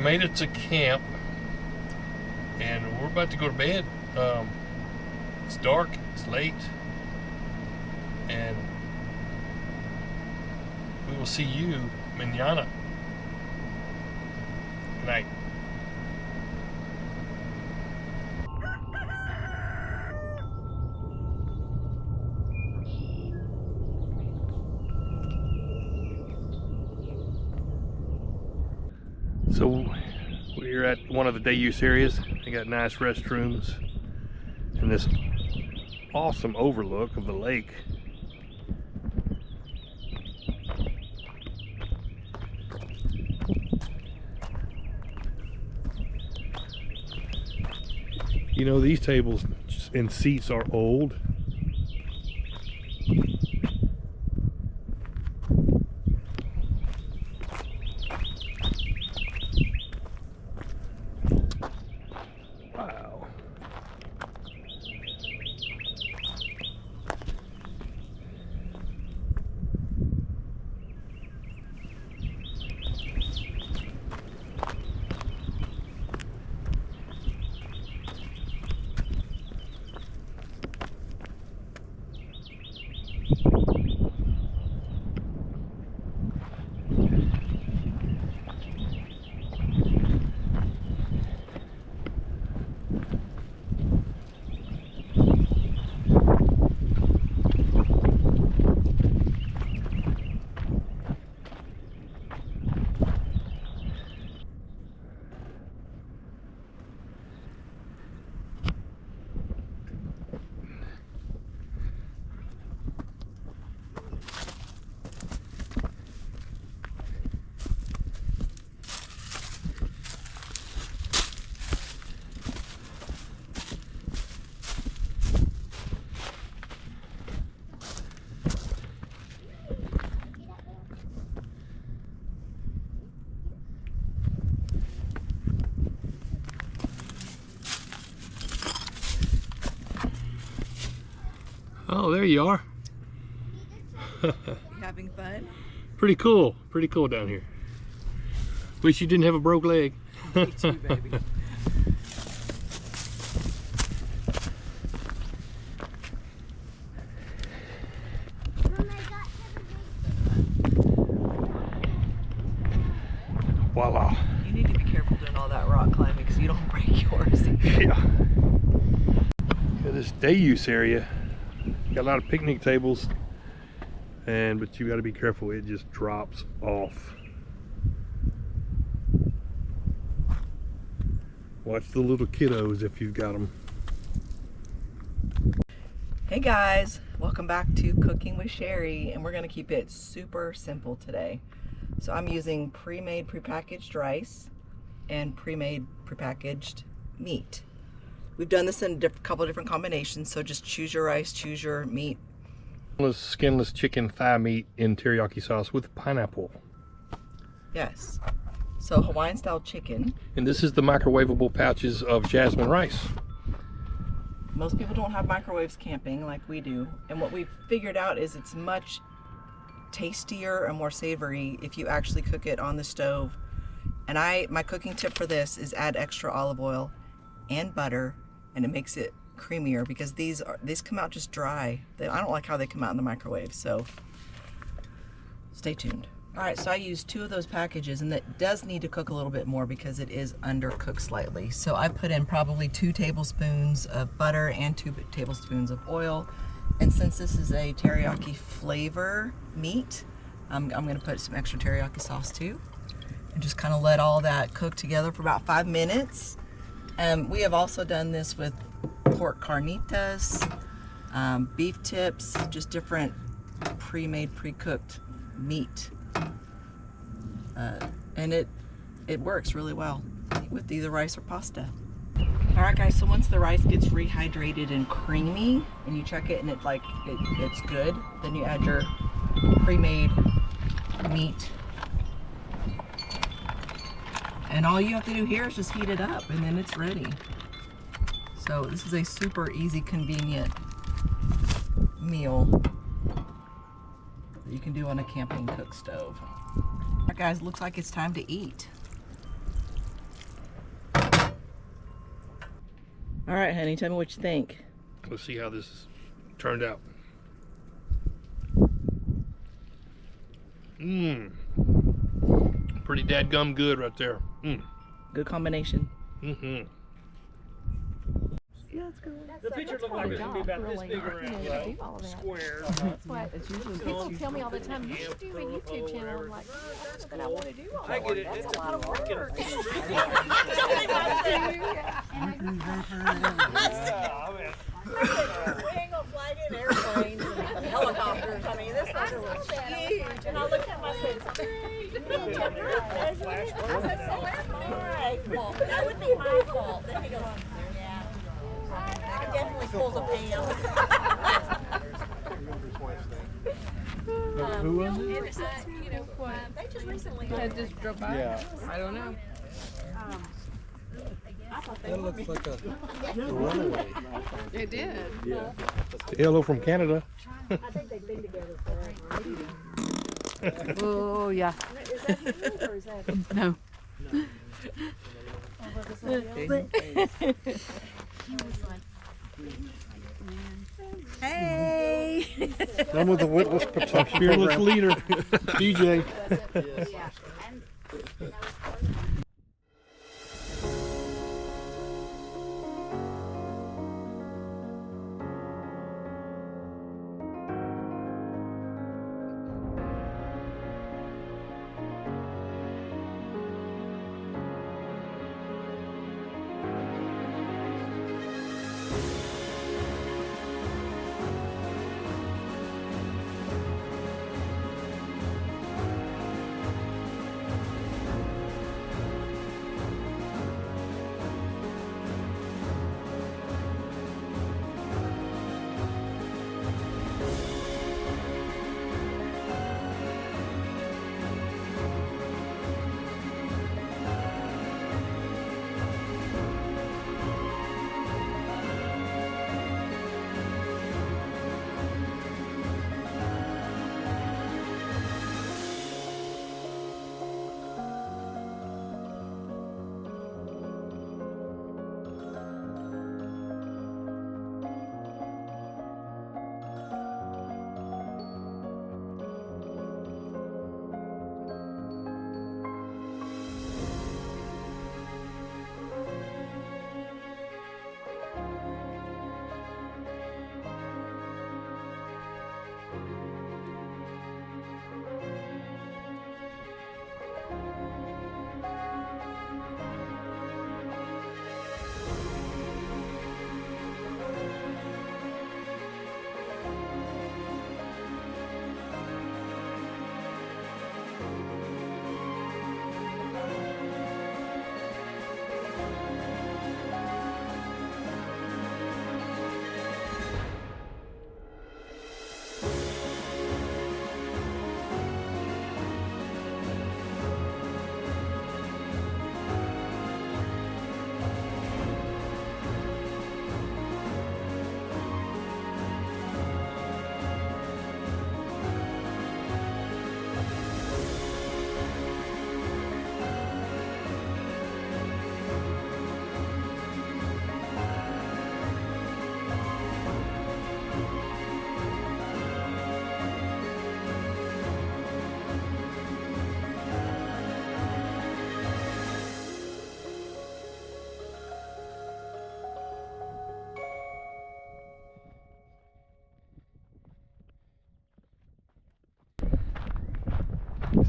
made it to camp, and we're about to go to bed. It's dark, it's late, and we will see you mañana. Good night. So we're at one of the day use areas. They got nice restrooms and this awesome overlook of the lake. You know, these tables and seats are old. Wow. Oh, there you are. You having fun? Pretty cool down here. Wish you didn't have a broke leg. Me too, baby. Voila. You need to be careful doing all that rock climbing because you don't break yours. Yeah. This day use area, got a lot of picnic tables, but you got to be careful, it just drops off. Watch the little kiddos if you've got them. Hey guys, welcome back to Cooking with Cheri, and we're going to keep it super simple today. So I'm using pre-made prepackaged rice and pre-made prepackaged meat. We've done this in a couple of different combinations, so just choose your rice, choose your meat. Skinless chicken thigh meat in teriyaki sauce with pineapple. Yes. So Hawaiian style chicken. And this is the microwavable pouches of jasmine rice. Most people don't have microwaves camping like we do. And what we've figured out is it's much tastier and more savory if you actually cook it on the stove. And my cooking tip for this is add extra olive oil and butter, and it makes it creamier because these come out just dry. I don't like how they come out in the microwave, so stay tuned. All right, so I used 2 of those packages, and that does need to cook a little bit more because it is undercooked slightly. So I put in probably 2 tablespoons of butter and 2 tablespoons of oil. And since this is a teriyaki flavor meat, I'm gonna put some extra teriyaki sauce too, and just kind of let all that cook together for about 5 minutes. We have also done this with pork carnitas, beef tips, just different pre-made, pre-cooked meat. And it works really well with either rice or pasta. All right guys, so once the rice gets rehydrated and creamy and you check it and it's good, then you add your pre-made meat. And all you have to do here is just heat it up and then it's ready. So this is a super easy, convenient meal that you can do on a camping cook stove. All right guys, looks like it's time to eat. All right, honey, tell me what you think. Let's see how this turned out. Mmm. Pretty dadgum good right there. Mm. Good combination. Mm-hmm. Yeah, it's good. The picture looked like it should be about this big around, right? Square. That's what people tell me all the time. You should do a YouTube channel. I'm like, that's what I want to do. I get it. That's a lot of work. We ain't gonna fly in airplanes and helicopters. I mean, this thing was huge. And I looked at him, I said, that would be my fault. Then he goes, yeah. I definitely pulls a Pam. Who was it? You know what? They just recently I just drove by. Yeah. I don't know. That looks like a runaway. It did. Yeah. Hello from Canada. I think they've been together forever. Oh yeah. Is that you or is that? No. Hey! I'm with the our fearless leader, DJ.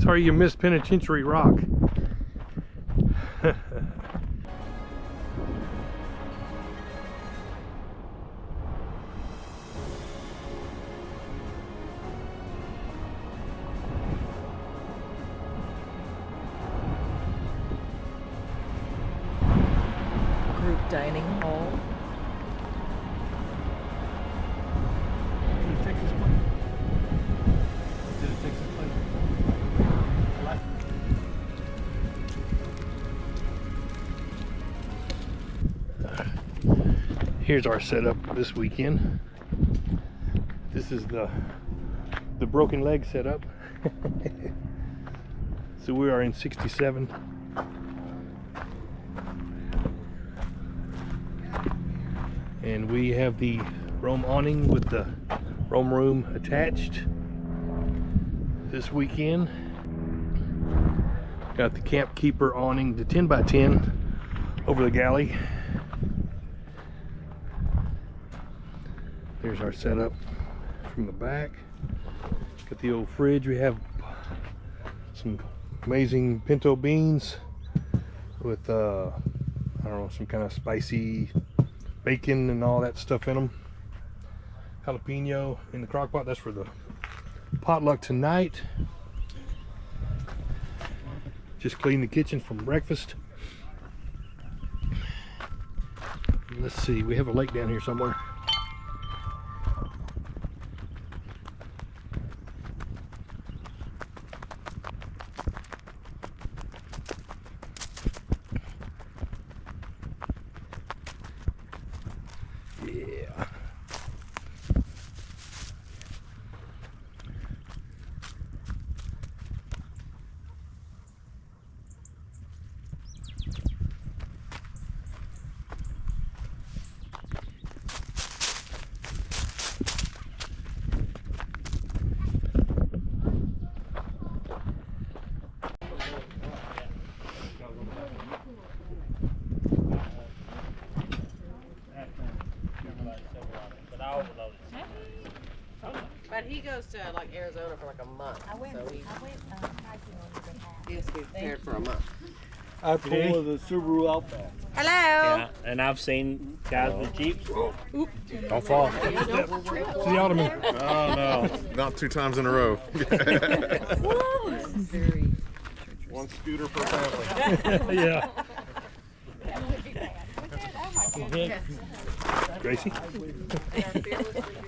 Sorry you missed Penitentiary Rock. Group dining hall. Texas plane. Did it Texas plane? Here's our setup this weekend. This is the broken leg setup. So we are in 67. And we have the Roam awning with the Roam room attached this weekend. Got the Camp Keeper awning, the 10 by 10 over the galley. There's our setup from the back. Got the old fridge. We have some amazing pinto beans with I don't know, some kind of spicy bacon and all that stuff in them. Jalapeno in the crock pot. That's for the potluck tonight. Just cleaned the kitchen from breakfast. Let's see, we have a lake down here somewhere. Yeah. But he goes to like Arizona for like a month. So he has to be prepared for a month. I pull with a Subaru Outback. Hello. Yeah, and I've seen guys with Jeeps. Don't fall. The Ottoman. Oh no, not 2 times in a row. One scooter per family. Yeah. Gracie?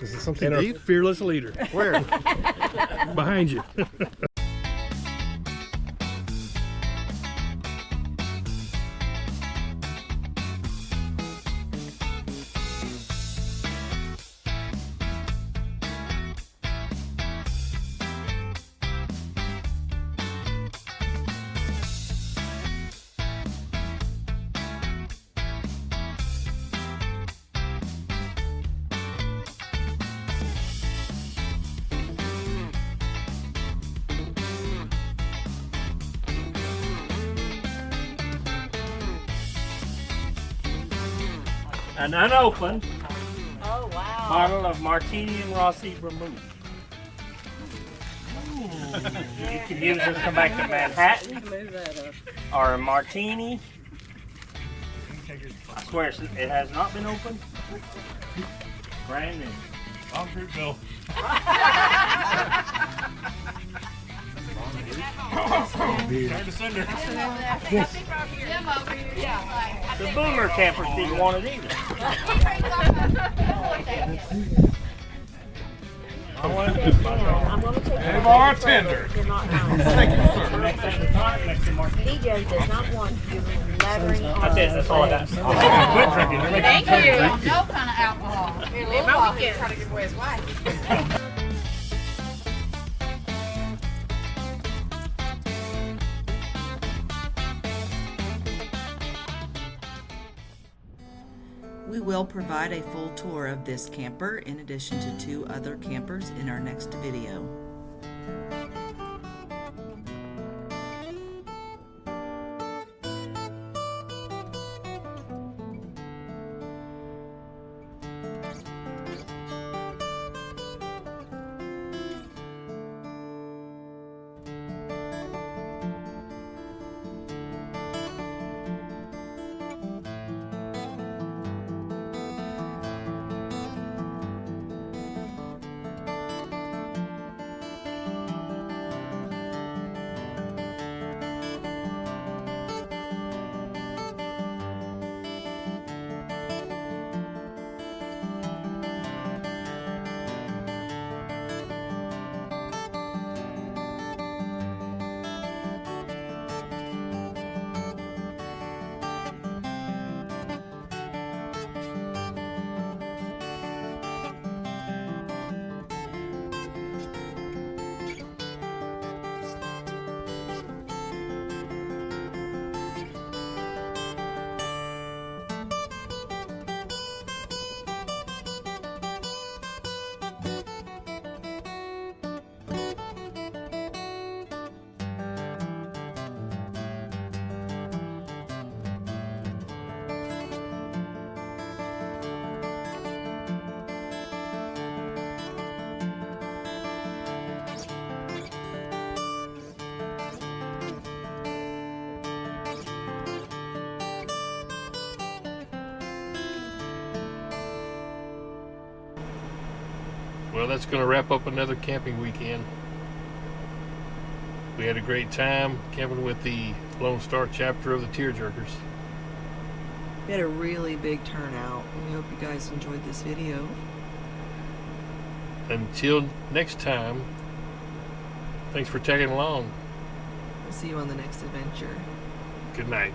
Is this something And to our eat? fearless leader. Where? Behind you. An unopened Oh, wow. bottle of Martini and Rossi vermouth. You can use this to come back to Manhattan or a Martini. I swear it has not been opened. Brand new. Concrete Bill. The boomer campers didn't want it either. I'm going to take Hey, bartender. They're not nice. Thank you, sir. Next time the tonic, next to Martini. DJ does not want you lathering on. That's it, that's all I got. Quit drinking. You're making Thank you. No kind of alcohol. Here, little bottle. Trying to give away his wife. We will provide a full tour of this camper in addition to 2 other campers in our next video. Well, that's going to wrap up another camping weekend. We had a great time camping with the Lonestar chapter of the Tearjerkers. We had a really big turnout. We hope you guys enjoyed this video. Until next time, thanks for tagging along. We'll see you on the next adventure. Good night.